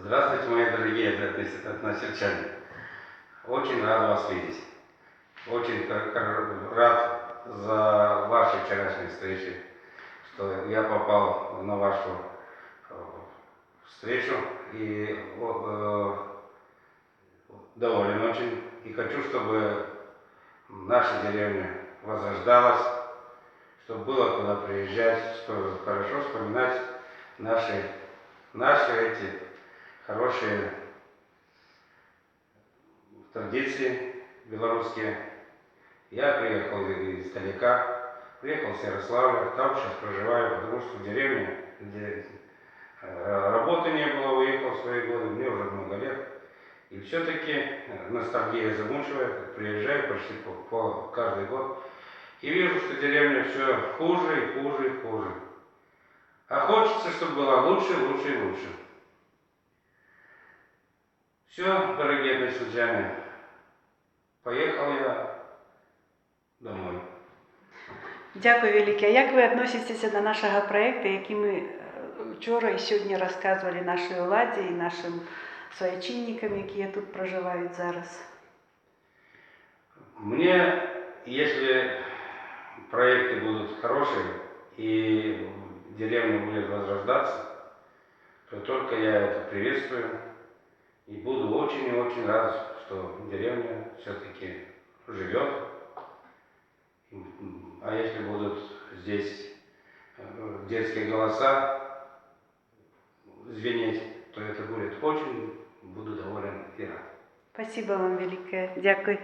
Здравствуйте, мои дорогие односельчане. Очень рад вас видеть. Очень рад за ваши вчерашние встречи, что я попал на вашу э, встречу и доволен очень. И хочу, чтобы наша деревня возрождалась, чтобы было куда приезжать, чтобы хорошо вспоминать наши эти хорошие традиции белорусские. Я приехал издалека, приехал с Ярославля, там сейчас проживаю, потому что в деревне, где работы не было, уехал в свои годы, мне уже много лет. И все-таки ностальгия замучивает, приезжаю почти каждый год и вижу, что деревня все хуже и хуже и хуже. А хочется, чтобы было лучше, лучше и лучше. Все, дорогие односельчане, поехал я домой. Дякую велике. А як ви відноситеся до нашого проєкту, який ми вчора і сьогодні розказували нашій владі і нашим своячинникам, які тут проживають зараз? Мне, если проекты будут хорошие и деревня будет возрождаться, то только я это приветствую и буду очень и очень рад, что деревня все-таки живет. А если будут здесь детские голоса звенеть, то это будет очень, буду доволен и рад. Спасибо вам велике. Дякую.